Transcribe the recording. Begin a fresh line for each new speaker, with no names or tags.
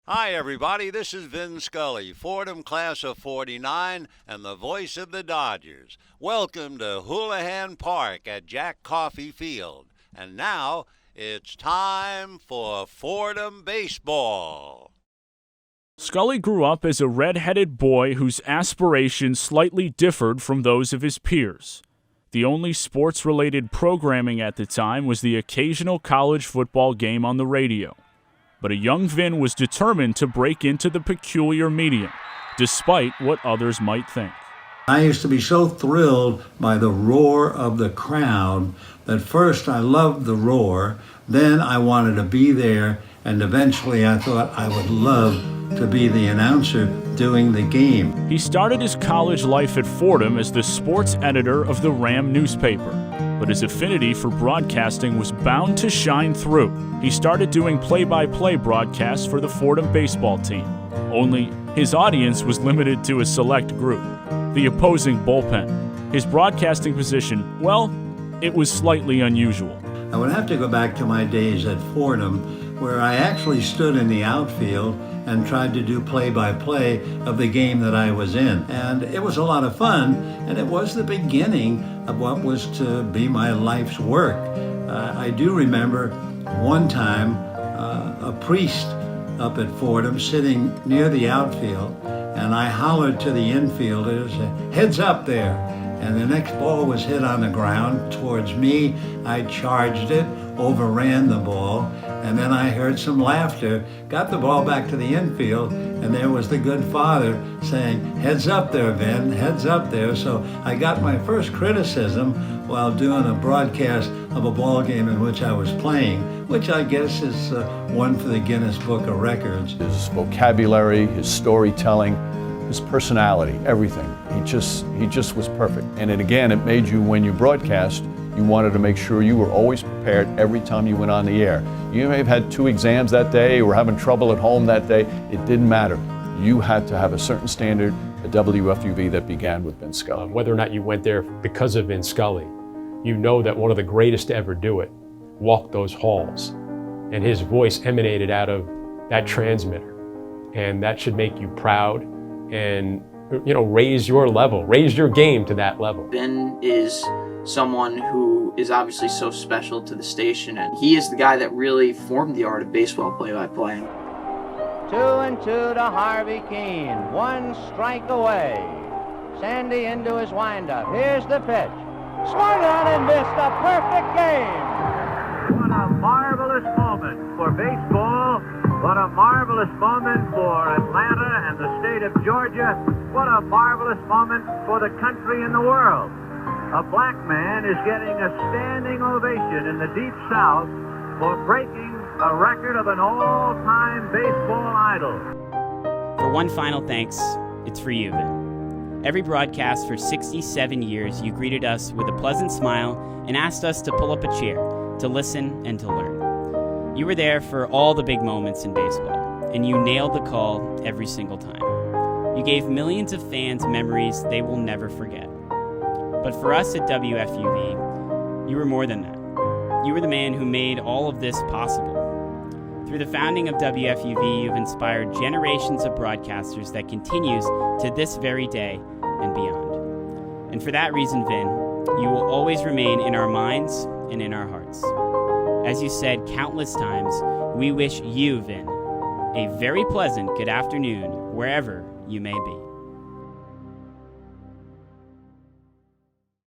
Hi, everybody. This is Vin Scully, Fordham Class of 49 and the voice of the Dodgers. Welcome to Houlihan Park at Jack Coffey Field. And now it's time for Fordham baseball.
Scully grew up as a red-headed boy whose aspirations slightly differed from those of his peers. The only sports-related programming at the time was the occasional college football game on the radio. But a young Vin was determined to break into the peculiar medium, despite what others might think.
I used to be so thrilled by the roar of the crowd that first I loved the roar, then I wanted to be there, and eventually I thought I would love to be the announcer doing the game.
He started his college life at Fordham as the sports editor of the Ram newspaper, but his affinity for broadcasting was bound to shine through. He started doing play-by-play broadcasts for the Fordham baseball team, only his audience was limited to a select group, the opposing bullpen. His broadcasting position, well, it was slightly unusual.
I would have to go back to my days at Fordham, where I actually stood in the outfield and tried to do play-by-play of the game that I was in. And it was a lot of fun, and it was the beginning of what was to be my life's work. I do remember one time a priest up at Fordham sitting near the outfield, and I hollered to the infielders, "Heads up there!" And the next ball was hit on the ground towards me. I charged it, overran the ball, and then I heard some laughter, got the ball back to the infield, and there was the good father saying, "Heads up there, Vin, heads up there." So I got my first criticism while doing a broadcast of a ball game in which I was playing, which I guess is one for the Guinness Book of Records.
His vocabulary, his storytelling, his personality, everything. He just was perfect. And it made you, when you broadcast, you wanted to make sure you were always prepared every time you went on the air. You may have had 2 exams that day or having trouble at home that day. It didn't matter. You had to have a certain standard at WFUV that began with Vin Scully.
Whether or not you went there because of Vin Scully, you know that one of the greatest to ever do it walked those halls. And his voice emanated out of that transmitter. And that should make you proud and, raise your level, raise your game to that level.
Vin is someone who is obviously so special to the station, and he is the guy that really formed the art of baseball play-by-play.
2-2 to Harvey Keene, 1 strike away. Sandy into his windup. Here's the pitch. Swung on and missed, a perfect game.
What a marvelous moment for baseball. What a marvelous moment for Atlanta and the state of Georgia. What a marvelous moment for the country and the world. A black man is getting a standing ovation in the Deep South for breaking a record of an all-time baseball idol.
For one final thanks, it's for you, Vin. Every broadcast for 67 years, you greeted us with a pleasant smile and asked us to pull up a chair, to listen and to learn. You were there for all the big moments in baseball, and you nailed the call every single time. You gave millions of fans memories they will never forget. But for us at WFUV, you were more than that. You were the man who made all of this possible. Through the founding of WFUV, you've inspired generations of broadcasters that continues to this very day and beyond. And for that reason, Vin, you will always remain in our minds and in our hearts. As you said countless times, we wish you, Vin, a very pleasant good afternoon wherever you may be.